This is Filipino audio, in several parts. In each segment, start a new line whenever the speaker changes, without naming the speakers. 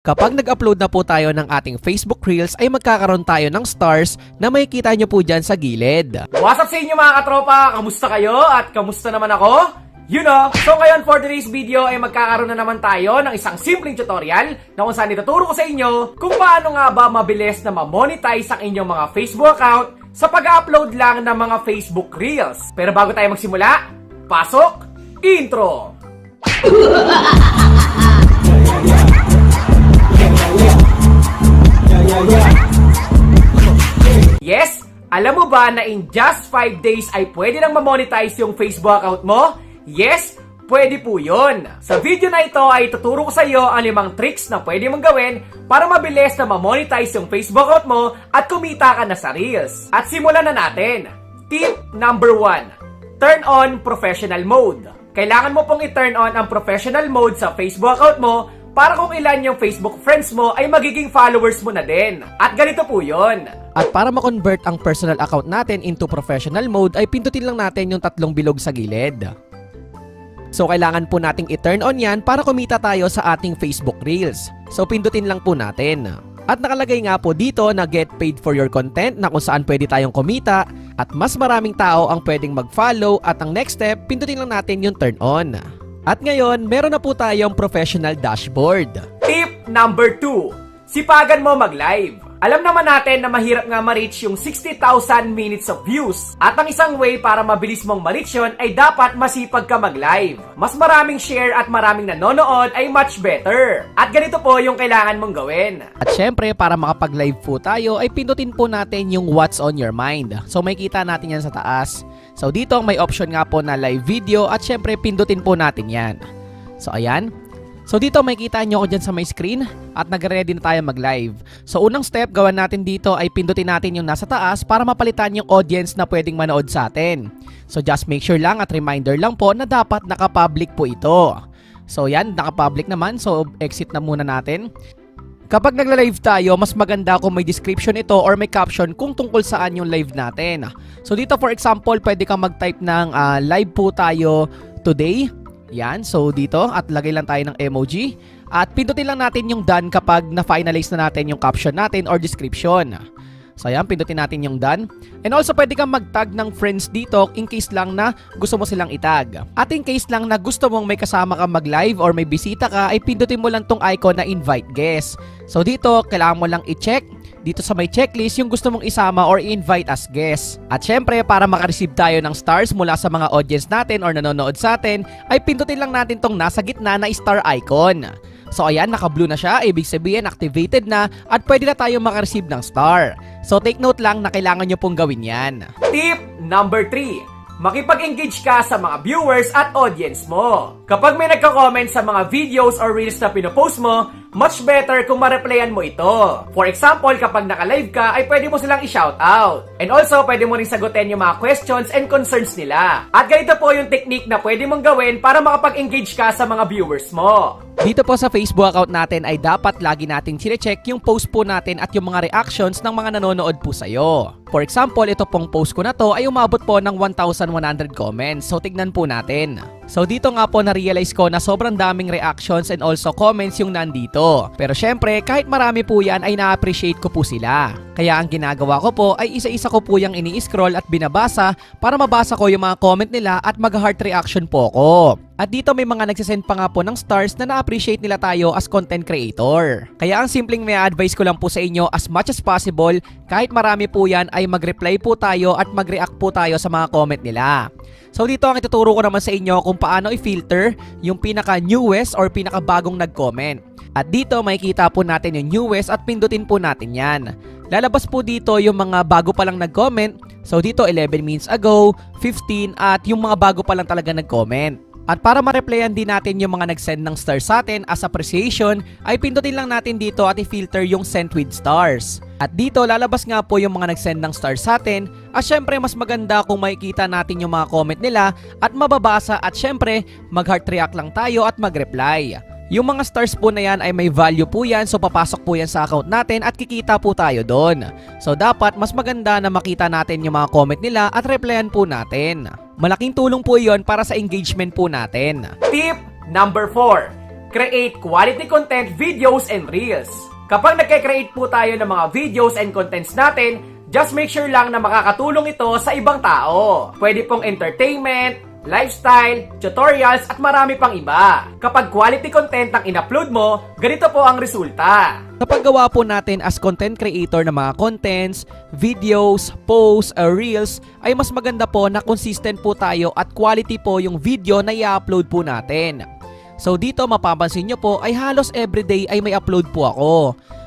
Kapag nag-upload na po tayo ng ating Facebook Reels ay magkakaroon tayo ng stars na makikita nyo po dyan sa gilid.
What's up sa inyo mga katropa? Kamusta kayo? At kamusta naman ako? You know, so ngayon for today's video ay magkakaroon na naman tayo ng isang simpleng tutorial na kung saan ituturo ko sa inyo kung paano nga ba mabilis na ma-monetize ang inyong mga Facebook account sa pag-upload lang ng mga Facebook Reels. Pero bago tayo magsimula, pasok, intro! Yes! Alam mo ba na in just 5 days ay pwede nang ma-monetize yung Facebook account mo? Yes! Pwede po yun! Sa video na ito ay tuturo ko sa iyo ang 5 tricks na pwede mong gawin para mabilis na ma-monetize yung Facebook account mo at kumita ka na sa Reels. At simulan na natin! Tip number 1. Turn on professional mode. Kailangan mo pong i-turn on ang professional mode sa Facebook account mo para kung ilan yung Facebook friends mo ay magiging followers mo na din. At ganito po yun.
At para ma-convert ang personal account natin into professional mode ay pindutin lang natin yung 3 bilog sa gilid. So kailangan po nating i-turn on yan para kumita tayo sa ating Facebook Reels. So pindutin lang po natin. At nakalagay nga po dito na get paid for your content na kung saan pwede tayong kumita at mas maraming tao ang pwedeng mag-follow at ang next step, pindutin lang natin yung turn on. At ngayon, meron na po tayong professional dashboard.
Tip number 2. Sipagan mo mag-live. Alam naman natin na mahirap nga ma-reach yung 60,000 minutes of views. At ang isang way para mabilis mong ma-reach yun ay dapat masipag ka mag-live. Mas maraming share at maraming nanonood ay much better. At ganito po yung kailangan mong gawin.
At syempre, para makapag-live po tayo ay pindutin po natin yung what's on your mind. So makikita natin yan sa taas. So dito may option nga po na live video at syempre pindutin po natin yan. So ayan. So dito makikita nyo ko dyan sa my screen at nag-ready na tayo mag-live. So unang step gawin natin dito ay pindutin natin yung nasa taas para mapalitan yung audience na pwedeng manood sa atin. So just make sure lang at reminder lang po na dapat naka-public po ito. So yan, naka-public naman. So exit na muna natin. Kapag nagla-live tayo, mas maganda kung may description ito or may caption kung tungkol saan yung live natin. So dito for example, pwede kang mag-type ng live po tayo today. Yan, so dito at lagay lang tayo ng emoji. At pindutin lang natin yung done kapag na-finalize na natin yung caption natin or description. So ayan, pindutin natin yung done. And also pwede kang mag-tag ng friends dito in case lang na gusto mo silang itag. At in case lang na gusto mong may kasama ka mag-live or may bisita ka, ay pindutin mo lang tong icon na invite guest. So dito, kailangan mo lang i-check dito sa may checklist yung gusto mong isama or invite as guest. At syempre, para makareceive tayo ng stars mula sa mga audience natin or nanonood sa atin, ay pindutin lang natin tong nasa gitna na star icon. So ayan, naka-blue na siya, ibig sabihin activated na at pwede na tayo makareceive ng star. So take note lang na kailangan nyo pong gawin yan.
Tip number 3. Makipag-engage ka sa mga viewers at audience mo. Kapag may nagko-comment sa mga videos or reels na pinopost mo, much better kung ma-replyan mo ito. For example, kapag naka-live ka, ay pwede mo silang i-shoutout. And also, pwede mo rin sagutin yung mga questions and concerns nila. At ganito po yung technique na pwede mong gawin para makapag-engage ka sa mga viewers mo.
Dito po sa Facebook account natin ay dapat lagi nating chine-check yung post po natin at yung mga reactions ng mga nanonood po sa'yo. For example, ito pong post ko na to ay umabot po ng 1,100 comments. So tignan po natin. So dito nga po na-realize ko na sobrang daming reactions and also comments yung nandito. Pero syempre, kahit marami po yan ay na-appreciate ko po sila. Kaya ang ginagawa ko po ay isa-isa ko po yung ini-scroll at binabasa para mabasa ko yung mga comment nila at mag-heart reaction po ko. At dito may mga nagsisend pa nga po ng stars na na-appreciate nila tayo as content creator. Kaya ang simpleng may advice ko lang po sa inyo as much as possible, kahit marami po yan ay mag-reply po tayo at mag-react po tayo sa mga comment nila. So dito ang ituturo ko naman sa inyo kung paano i-filter yung pinaka-newest or pinaka-bagong nag-comment. At dito makikita po natin yung newest at pindutin po natin yan. Lalabas po dito yung mga bago pa lang nag-comment. So dito 11 minutes ago, 15 at yung mga bago pa lang talaga nag-comment. At para ma-replyan din natin yung mga nag-send ng stars sa atin as appreciation, ay pindutin lang natin dito at i-filter yung sent with stars. At dito lalabas nga po yung mga nag-send ng stars sa atin. At syempre mas maganda kung makikita natin yung mga comment nila at mababasa at syempre mag-heart react lang tayo at mag-reply. Yung mga stars po na yan ay may value po yan, so papasok po yan sa account natin at kikita po tayo doon. So dapat mas maganda na makita natin yung mga comment nila at replyan po natin. Malaking tulong po yon para sa engagement po natin.
Tip number 4. create quality content, videos, and reels. Kapag nagke-create po tayo ng mga videos and contents natin, just make sure lang na makakatulong ito sa ibang tao. Pwede pong entertainment, lifestyle, tutorials, at marami pang iba. Kapag quality content ang in-upload mo, ganito po ang resulta.
Kapag gawa po natin as content creator ng mga contents, videos, posts, or reels, ay mas maganda po na consistent po tayo at quality po yung video na i-upload po natin. So dito mapapansin nyo po ay halos everyday ay may upload po ako.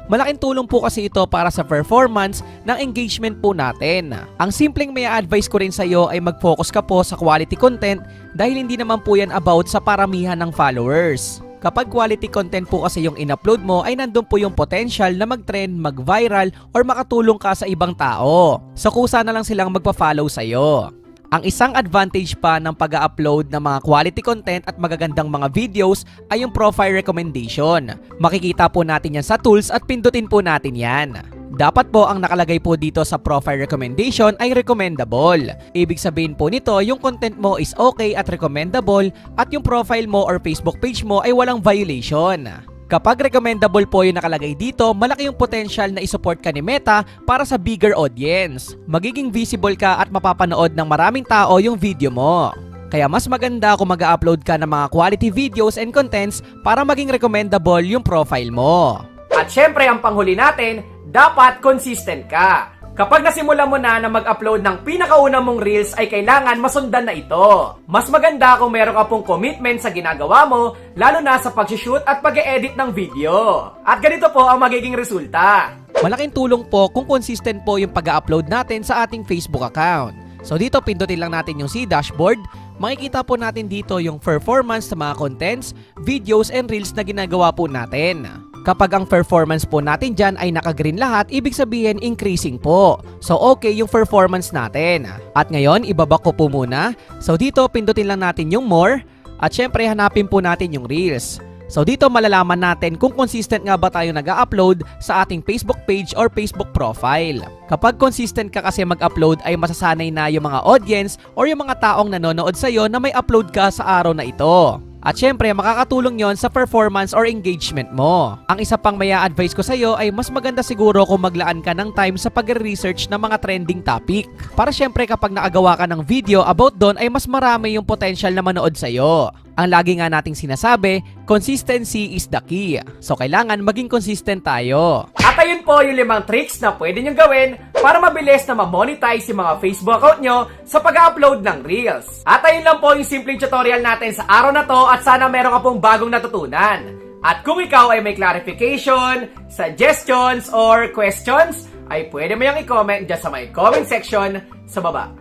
Malaking tulong po kasi ito para sa performance ng engagement po natin. Ang simpleng may advice ko rin sa iyo ay mag-focus ka po sa quality content dahil hindi naman po yan about sa paramihan ng followers. Kapag quality content po kasi yung in-upload mo ay nandun po yung potential na mag-trend, mag-viral, or makatulong ka sa ibang tao. So kusa na lang silang magpa-follow sa'yo. Ang isang advantage pa ng pag-upload ng mga quality content at magagandang mga videos ay yung profile recommendation. Makikita po natin yan sa tools at pindutin po natin yan. Dapat po ang nakalagay po dito sa profile recommendation ay recommendable. Ibig sabihin po nito, yung content mo is okay at recommendable at yung profile mo or Facebook page mo ay walang violation. Kapag recommendable po yung nakalagay dito, malaki yung potential na isupport ka ni Meta para sa bigger audience. Magiging visible ka at mapapanood ng maraming tao yung video mo. Kaya mas maganda kung mag-upload ka ng mga quality videos and contents para maging recommendable yung profile mo.
At syempre, ang panghuli natin, dapat consistent ka. Kapag nasimula mo na mag-upload ng pinakauna mong reels ay kailangan masundan na ito. Mas maganda kung meron ka pong commitment sa ginagawa mo, lalo na sa pag-shoot at pag-edit ng video. At ganito po ang magiging resulta.
Malaking tulong po kung consistent po yung pag-upload natin sa ating Facebook account. So dito pindutin lang natin yung C dashboard. Makikita po natin dito yung performance sa mga contents, videos, and reels na ginagawa po natin. Kapag ang performance po natin dyan ay naka-green lahat, ibig sabihin increasing po. So okay yung performance natin. At ngayon, ibabak ko po muna. So dito, pindutin lang natin yung more. At syempre, hanapin po natin yung reels. So dito, malalaman natin kung consistent nga ba tayo nag-upload sa ating Facebook page or Facebook profile. Kapag consistent ka kasi mag-upload ay masasanay na yung mga audience or yung mga taong nanonood sa'yo na may upload ka sa araw na ito. At syempre, makakatulong yon sa performance or engagement mo. Ang isa pang maya advice ko sa iyo ay mas maganda siguro kung maglaan ka ng time sa pag-research ng mga trending topic. Para syempre kapag nakagawa ka ng video about doon ay mas marami yung potential na manood sa iyo. Ang lagi nga nating sinasabi, consistency is the key. So kailangan maging consistent tayo.
At ayun po yung 5 tricks na pwede nyo gawin para mabilis na ma-monetize yung mga Facebook account nyo sa pag-upload ng Reels. At ayun lang po yung simpleng tutorial natin sa araw na to at sana meron ka pong bagong natutunan. At kung ikaw ay may clarification, suggestions, or questions, ay pwede mo yung i-comment dyan sa may comment section sa baba.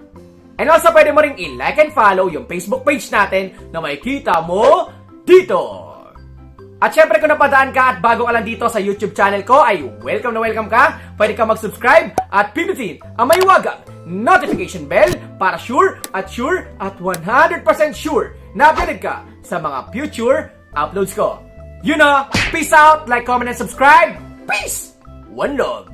And also pwede mo ring i-like and follow yung Facebook page natin na makikita mo dito. At syempre kung napadaan ka at bago ka lang dito sa YouTube channel ko ay welcome na welcome ka. Pwede ka mag-subscribe at pindutin ang may wagang notification bell para sure at 100% sure na updated ka sa mga future uploads ko. You know, peace out, like, comment, and subscribe. Peace! One love!